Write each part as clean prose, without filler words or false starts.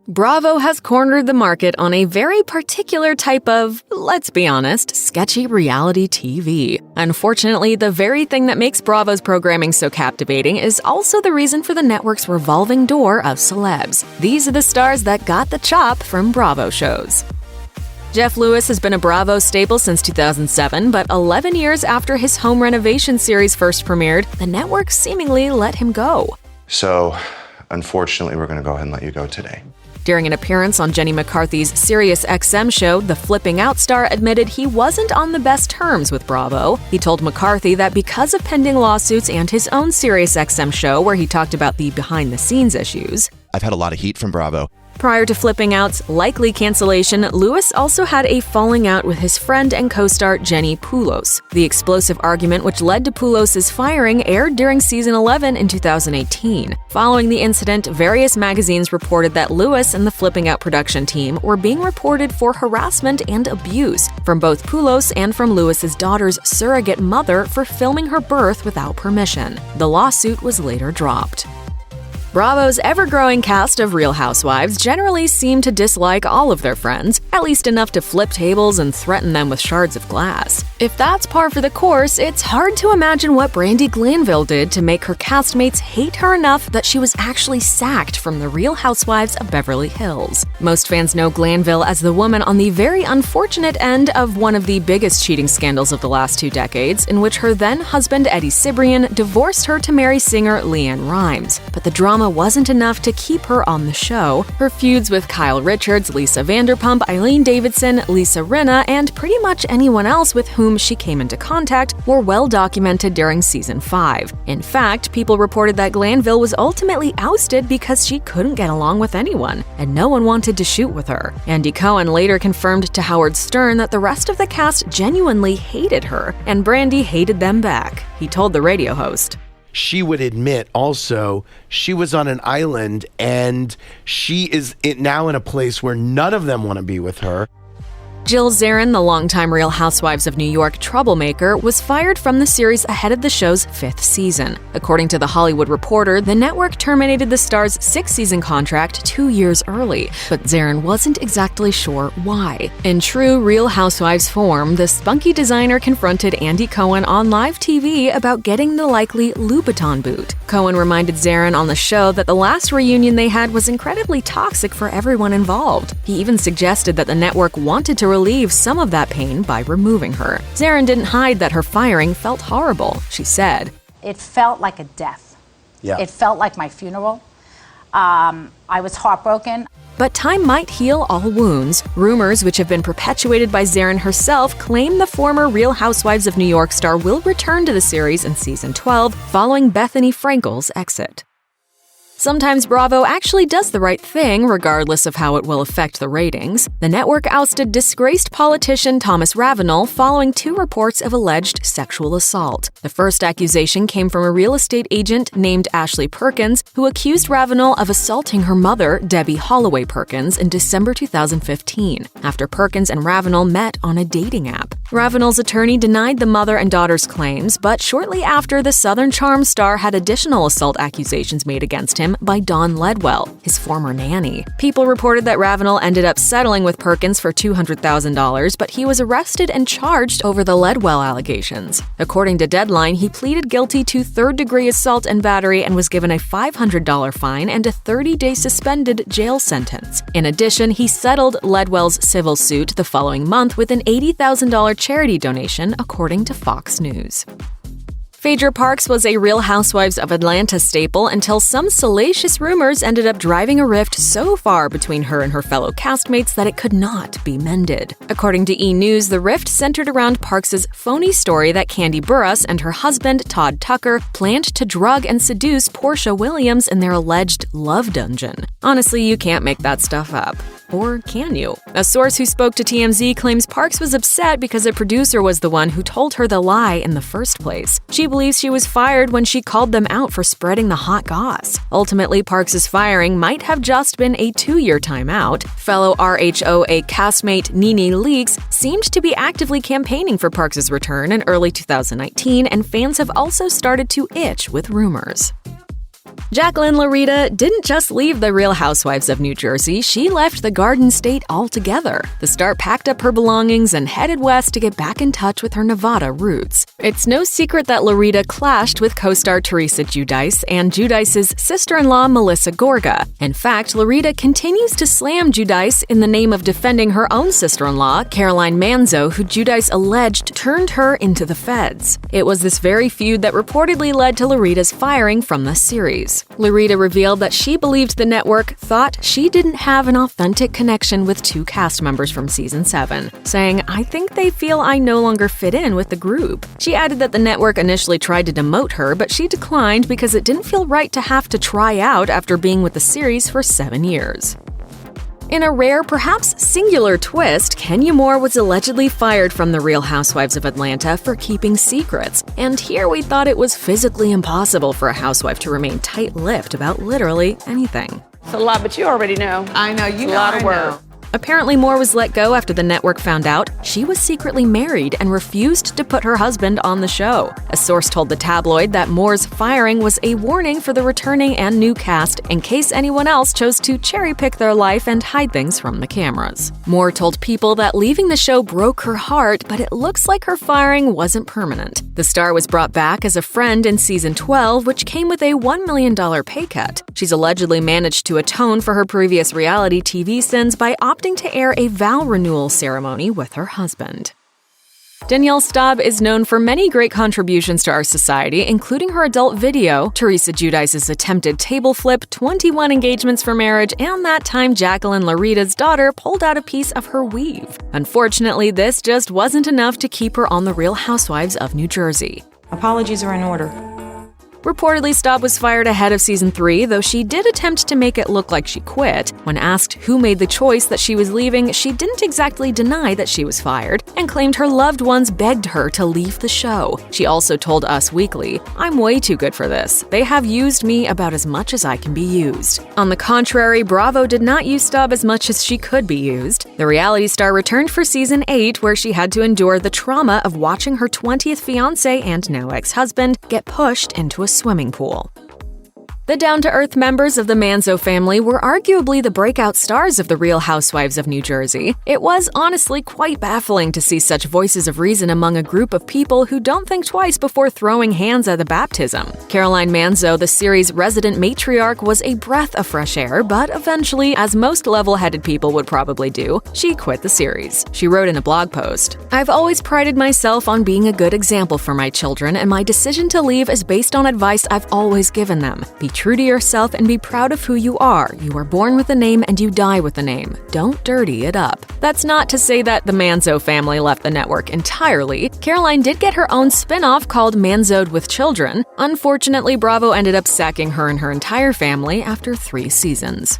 Bravo has cornered the market on a very particular type of, let's be honest, sketchy reality TV. Unfortunately, the very thing that makes Bravo's programming so captivating is also the reason for the network's revolving door of celebs. These are the stars that got the chop from Bravo shows. Jeff Lewis has been a Bravo staple since 2007, but 11 years after his home renovation series first premiered, the network seemingly let him go. So, unfortunately, we're going to go ahead and let you go today. During an appearance on Jenny McCarthy's SiriusXM show, the Flipping Out star admitted he wasn't on the best terms with Bravo. He told McCarthy that because of pending lawsuits and his own SiriusXM show where he talked about the behind-the-scenes issues, I've had a lot of heat from Bravo. Prior to Flipping Out's likely cancellation, Lewis also had a falling out with his friend and co-star Jenny Poulos. The explosive argument which led to Poulos' firing aired during season 11 in 2018. Following the incident, various magazines reported that Lewis and the Flipping Out production team were being reported for harassment and abuse from both Poulos and from Lewis's daughter's surrogate mother for filming her birth without permission. The lawsuit was later dropped. Bravo's ever-growing cast of Real Housewives generally seem to dislike all of their friends, at least enough to flip tables and threaten them with shards of glass. If that's par for the course, it's hard to imagine what Brandi Glanville did to make her castmates hate her enough that she was actually sacked from the Real Housewives of Beverly Hills. Most fans know Glanville as the woman on the very unfortunate end of one of the biggest cheating scandals of the last 2 decades, in which her then-husband Eddie Cibrian divorced her to marry singer LeAnn Rimes. But the drama wasn't enough to keep her on the show. Her feuds with Kyle Richards, Lisa Vanderpump, Eileen Davidson, Lisa Rinna, and pretty much anyone else with whom she came into contact were well documented during season 5. In fact, people reported that Glanville was ultimately ousted because she couldn't get along with anyone, and no one wanted to shoot with her. Andy Cohen later confirmed to Howard Stern that the rest of the cast genuinely hated her, and Brandi hated them back. He told the radio host, she would admit also she was on an island and she is now in a place where none of them want to be with her. Jill Zarin, the longtime Real Housewives of New York troublemaker, was fired from the series ahead of the show's 5th season. According to The Hollywood Reporter, the network terminated the star's 6th-season contract 2 years early, but Zarin wasn't exactly sure why. In true Real Housewives form, the spunky designer confronted Andy Cohen on live TV about getting the likely Louboutin boot. Cohen reminded Zarin on the show that the last reunion they had was incredibly toxic for everyone involved. He even suggested that the network wanted to relieve some of that pain by removing her. Zarin didn't hide that her firing felt horrible. She said, "It felt like a death. Yeah. It felt like my funeral. I was heartbroken." But time might heal all wounds. Rumors, which have been perpetuated by Zarin herself, claim the former Real Housewives of New York star will return to the series in season 12, following Bethany Frankel's exit. Sometimes Bravo actually does the right thing, regardless of how it will affect the ratings. The network ousted disgraced politician Thomas Ravenel following 2 reports of alleged sexual assault. The first accusation came from a real estate agent named Ashley Perkins, who accused Ravenel of assaulting her mother, Debbie Holloway Perkins, in December 2015, after Perkins and Ravenel met on a dating app. Ravenel's attorney denied the mother and daughter's claims, but shortly after, the Southern Charm star had additional assault accusations made against him by Dawn Ledwell, his former nanny. People reported that Ravenel ended up settling with Perkins for $200,000, but he was arrested and charged over the Ledwell allegations. According to Deadline, he pleaded guilty to third-degree assault and battery and was given a $500 fine and a 30-day suspended jail sentence. In addition, he settled Ledwell's civil suit the following month with an $80,000 charity donation, according to Fox News. Phaedra Parks was a Real Housewives of Atlanta staple until some salacious rumors ended up driving a rift so far between her and her fellow castmates that it could not be mended. According to E! News, the rift centered around Parks' phony story that Kandi Burruss and her husband, Todd Tucker, planned to drug and seduce Portia Williams in their alleged love dungeon. Honestly, you can't make that stuff up. Or can you? A source who spoke to TMZ claims Parks was upset because a producer was the one who told her the lie in the first place. She believes she was fired when she called them out for spreading the hot goss. Ultimately, Parks' firing might have just been a 2-year timeout. Fellow RHOA castmate Nene Leakes seemed to be actively campaigning for Parks' return in early 2019, and fans have also started to itch with rumors. Jacqueline Laurita didn't just leave the Real Housewives of New Jersey, she left the Garden State altogether. The star packed up her belongings and headed west to get back in touch with her Nevada roots. It's no secret that Laurita clashed with co-star Teresa Giudice and Giudice's sister-in-law Melissa Gorga. In fact, Laurita continues to slam Giudice in the name of defending her own sister-in-law, Caroline Manzo, who Giudice alleged turned her into the feds. It was this very feud that reportedly led to Laurita's firing from the series. Laurita revealed that she believed the network thought she didn't have an authentic connection with two cast members from season 7, saying, "I think they feel I no longer fit in with the group." She added that the network initially tried to demote her, but she declined because it didn't feel right to have to try out after being with the series for 7 years. In a rare, perhaps singular twist, Kenya Moore was allegedly fired from The Real Housewives of Atlanta for keeping secrets. And here we thought it was physically impossible for a housewife to remain tight-lipped about literally anything. It's a lot, but you already know. I know, you know, a lot of I work. know. Apparently, Moore was let go after the network found out she was secretly married and refused to put her husband on the show. A source told the tabloid that Moore's firing was a warning for the returning and new cast in case anyone else chose to cherry-pick their life and hide things from the cameras. Moore told People that leaving the show broke her heart, but it looks like her firing wasn't permanent. The star was brought back as a friend in season 12, which came with a $1 million pay cut. She's allegedly managed to atone for her previous reality TV sins by opting to air a vow renewal ceremony with her husband. Danielle Staub is known for many great contributions to our society, including her adult video, Teresa Giudice's attempted table flip, 21 engagements for marriage, and that time Jacqueline Laurita's daughter pulled out a piece of her weave. Unfortunately, this just wasn't enough to keep her on The Real Housewives of New Jersey. Apologies are in order. Reportedly, Staub was fired ahead of season 3, though she did attempt to make it look like she quit. When asked who made the choice that she was leaving, she didn't exactly deny that she was fired and claimed her loved ones begged her to leave the show. She also told Us Weekly, "I'm way too good for this. They have used me about as much as I can be used." On the contrary, Bravo did not use Staub as much as she could be used. The reality star returned for season 8, where she had to endure the trauma of watching her 20th fiancé and now ex-husband get pushed into a swimming pool. The down-to-earth members of the Manzo family were arguably the breakout stars of The Real Housewives of New Jersey. It was honestly quite baffling to see such voices of reason among a group of people who don't think twice before throwing hands at the baptism. Caroline Manzo, the series' resident matriarch, was a breath of fresh air, but eventually, as most level-headed people would probably do, she quit the series. She wrote in a blog post, "I've always prided myself on being a good example for my children, and my decision to leave is based on advice I've always given them. Be true to yourself and be proud of who you are. You are born with a name and you die with a name. Don't dirty it up." That's not to say that the Manzo family left the network entirely. Caroline did get her own spin-off called Manzo'd with Children. Unfortunately, Bravo ended up sacking her and her entire family after 3 seasons.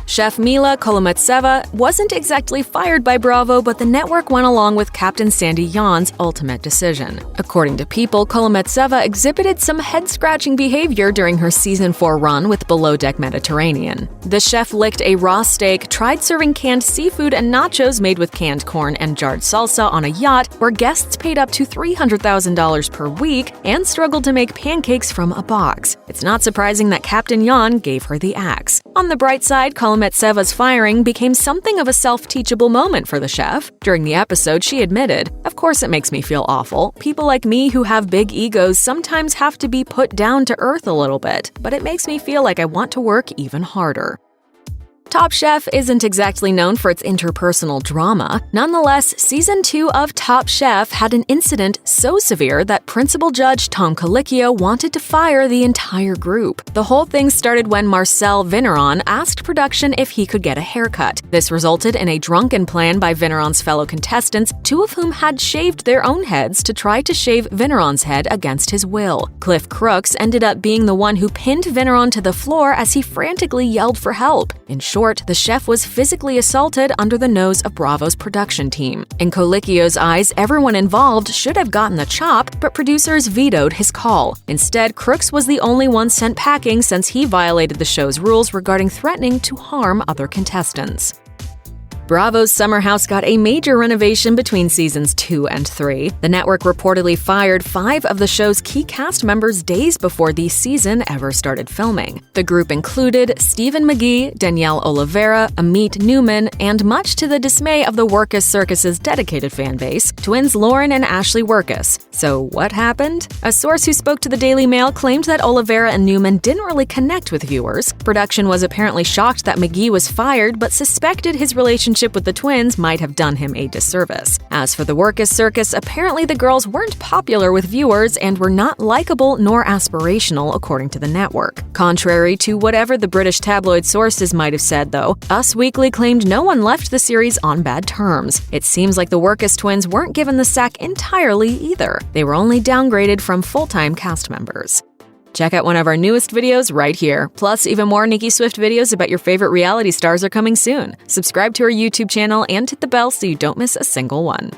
Chef Mila Kolometseva wasn't exactly fired by Bravo, but the network went along with Captain Sandy Yawn's ultimate decision. According to People, Kolometseva exhibited some head-scratching behavior during her season 4 run with Below Deck Mediterranean. The chef licked a raw steak, tried serving canned seafood and nachos made with canned corn and jarred salsa on a yacht where guests paid up to $300,000 per week, and struggled to make pancakes from a box. It's not surprising that Captain Yawn gave her the axe. On the bright side, Kolometseva's firing became something of a self-teachable moment for the chef. During the episode, she admitted, "Of course it makes me feel awful. People like me who have big egos sometimes have to be put down to earth a little bit, but it makes me feel like I want to work even harder." Top Chef isn't exactly known for its interpersonal drama. Nonetheless, Season 2 of Top Chef had an incident so severe that Principal Judge Tom Colicchio wanted to fire the entire group. The whole thing started when Marcel Vigneron asked production if he could get a haircut. This resulted in a drunken plan by Vigneron's fellow contestants, 2 of whom had shaved their own heads to try to shave Vigneron's head against his will. Cliff Crooks ended up being the one who pinned Vigneron to the floor as he frantically yelled for help. In short, the chef was physically assaulted under the nose of Bravo's production team. In Colicchio's eyes, everyone involved should have gotten the chop, but producers vetoed his call. Instead, Crooks was the only one sent packing since he violated the show's rules regarding threatening to harm other contestants. Bravo's summer house got a major renovation between seasons 2 and 3. The network reportedly fired 5 of the show's key cast members days before the season ever started filming. The group included Stephen McGee, Danielle Oliveira, Amit Newman, and much to the dismay of the Workus Circus's dedicated fan base, twins Lauren and Ashley Workus. So what happened? A source who spoke to the Daily Mail claimed that Oliveira and Newman didn't really connect with viewers. Production was apparently shocked that McGee was fired, but suspected his relationship with the twins might have done him a disservice. As for the Workus Circus, apparently the girls weren't popular with viewers and were not likable nor aspirational, according to the network. Contrary to whatever the British tabloid sources might have said, though, Us Weekly claimed no one left the series on bad terms. It seems like the Workus twins weren't given the sack entirely either. They were only downgraded from full-time cast members. Check out one of our newest videos right here. Plus, even more Nicki Swift videos about your favorite reality stars are coming soon. Subscribe to our YouTube channel and hit the bell so you don't miss a single one.